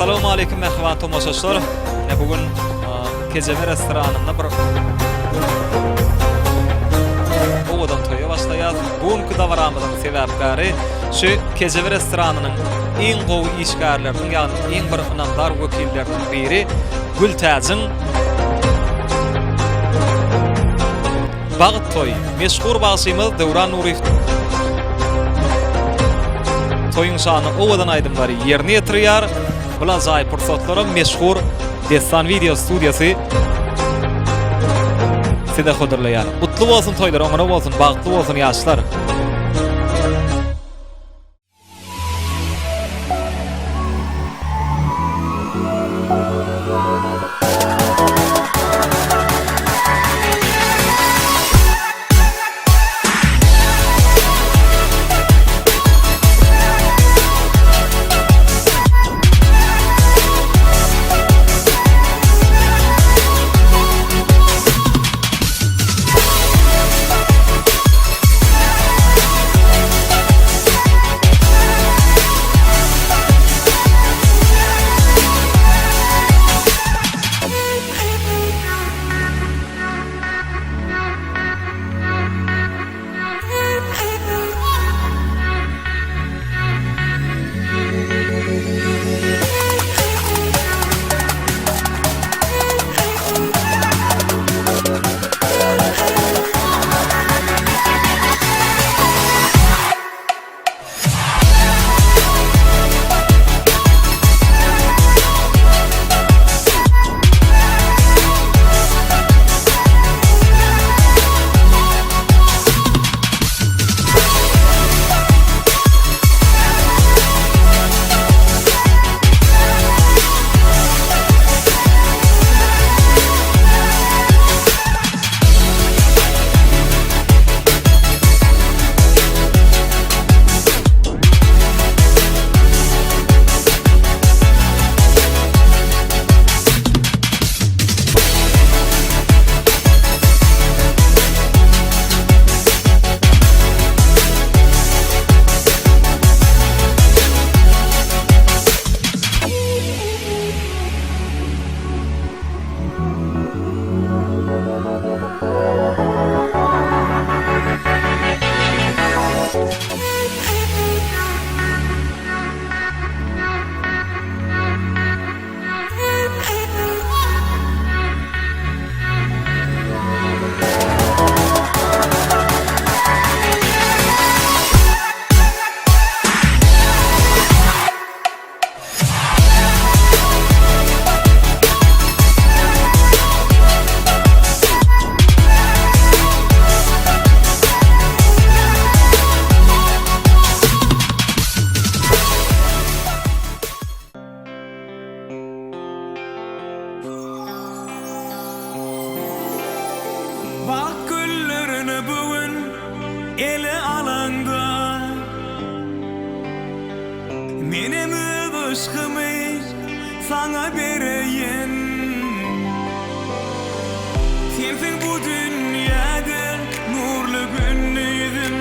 Assalamu alaykum merhaba tomoşaşlar. Bugün Kejeme restoranında bir owadan toya başlaýar. Bugünkü davaramyzyň sebäpkary şu Kejeme restorananyň iň gowy işgärleriniň, ýani iň bir ynamdar wekillerinden biri Gültäjin Bagyt toy. Meşhur bagşymyz Döwran Nuriýew toyun şany owadan aýdymlary ýerine ýetirýär. Bular jaý pursatlara meşhur destan video studiýasy side hodurlaýar. Utly bolsun toýlar, oňra bolsun, bagtly bolsun ýaşlar. Bak güllerini bugün ele alanda, menem aşkımı sana bereyim. Sensin bu dünyada nurlu günlüydün.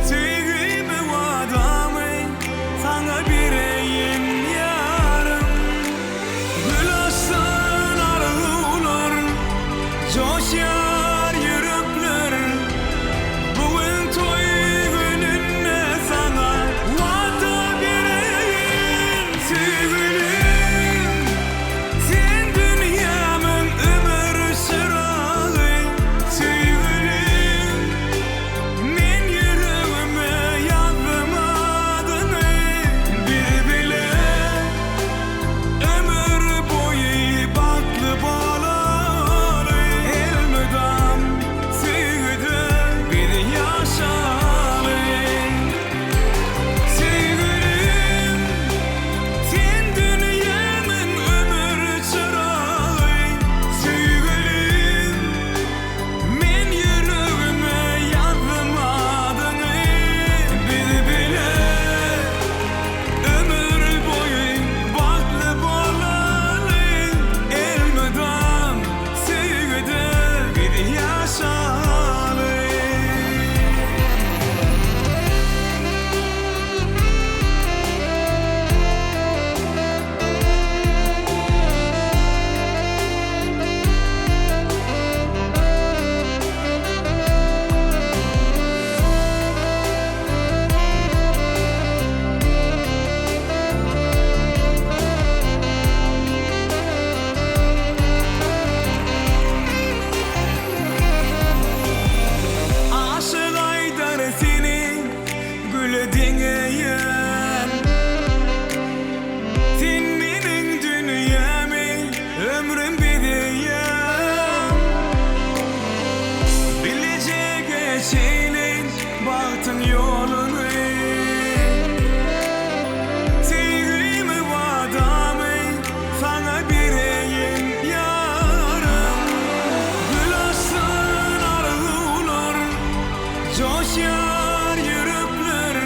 Sevgimi vadamı sana bereyim yarım. Gül açsın arzular, coşar yürekler. Bugün toy gününe sana vada bereyim sevgilim. Coşar yürekler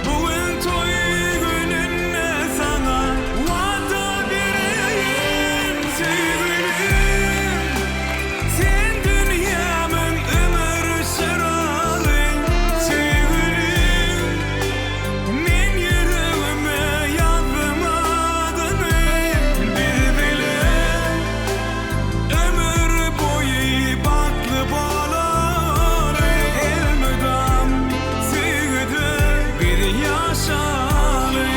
bugün toy gününe sana vada vereyim sevgilim. Sen dünyamın ömür şeralı sevgilim. Men yüreğime yazdım adını bir bile. Ömür boyu baklı bağlar elmedam sevgide bir yaşalı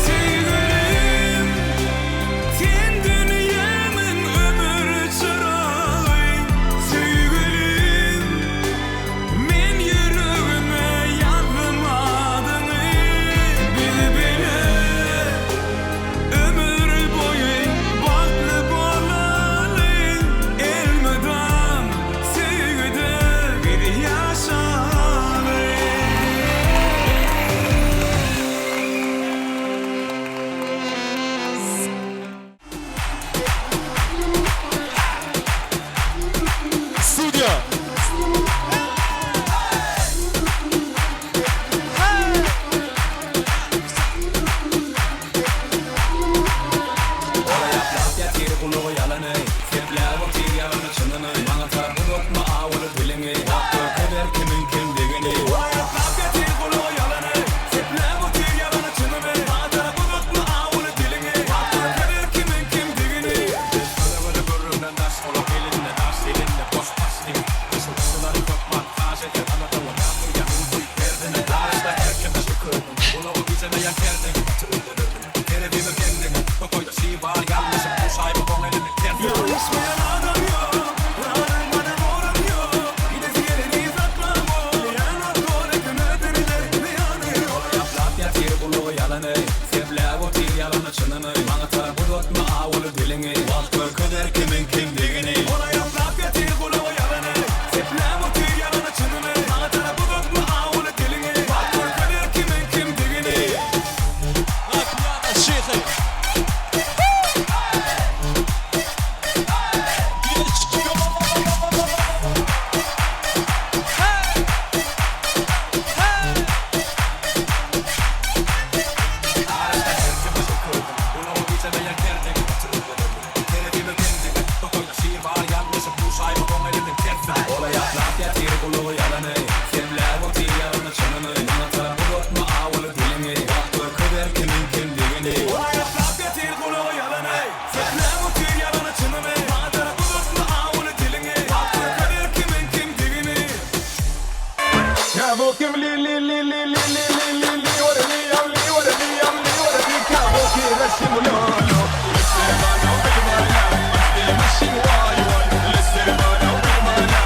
sevgilim. Sen dünyamın ömür çırağı sevgilim. Men yüreğime yazdım adını bir bile. Ömür boyu baklı bağlar elmedam sevgide bir yaşalı. Studio. Yanlışmayan adam yok, bana moram yok. Gidesi geleni saklamam, yana doğru kınadırlar ne yanıyor. Ona yaprak getir kulağı yalanı. Seplem otur yalanı çınını. Bana tarafı bakma ağını dilini. Bak gör kader kimin kim digini. Ona yaprak getir kulağı yalanı. Seplem otur yalanı çınını. Bana tarafı bakma ağını dilini. Bak gör kader kimin kim digini. Kabokim li li li li li li li li li ora li am li ora li am li ora li kaboki rasimulolo. Listen bana bir bana, bir maşin vay vay. Listen bana bir bana.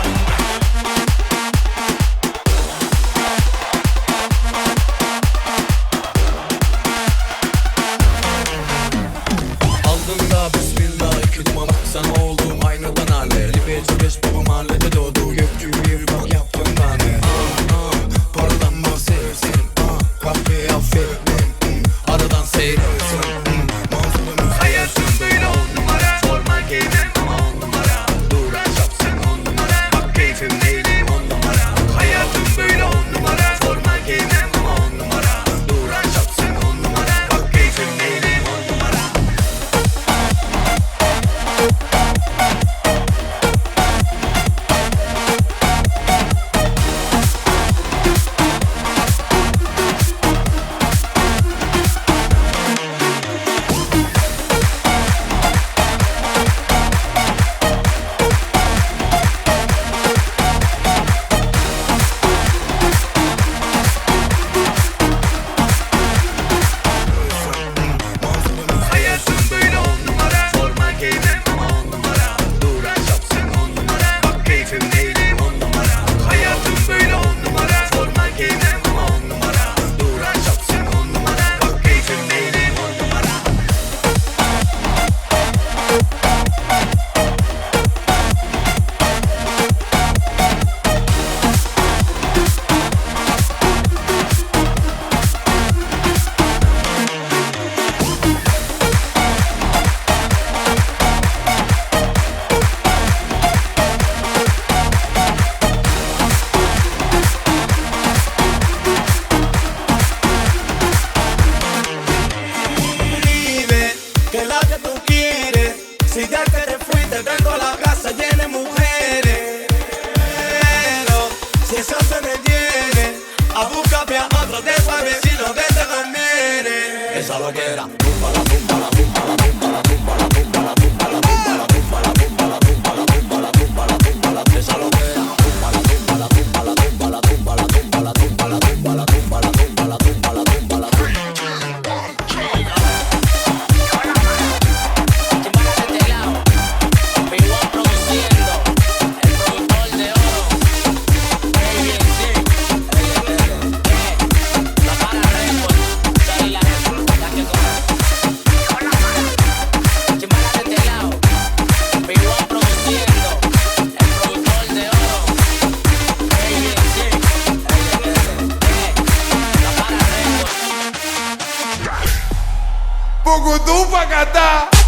Aldım da bismillah iki duman sana oldum aynadan hale. Libeci beş babam mahallede doğdu. Gökçü bir bak yaptım bana. Paradan bahsetsin. Kahve affetmem. Aradan seyretsin. Manzulumuz hayatım böyle on numara. Formal giydim ama on numara. Duran şapsın on numara. Bak keyfim neylim on numara. Hayatım böyle on numara. Formal giydim ama on numara. Duran şapsın on numara. Bak keyfim neylim on numara. esa loquera. Tumba la tumba la tumba la tumba la tumba la tumba la tumba la tumba la tumba la tumba la tumba la tumba la tumba la tumba la esa loquera. Tumba la tumba la tumba la tumba la tumba la tumba la tumba la tumba la tumba la tumba la tumba la tumba la Pucutum pacatá.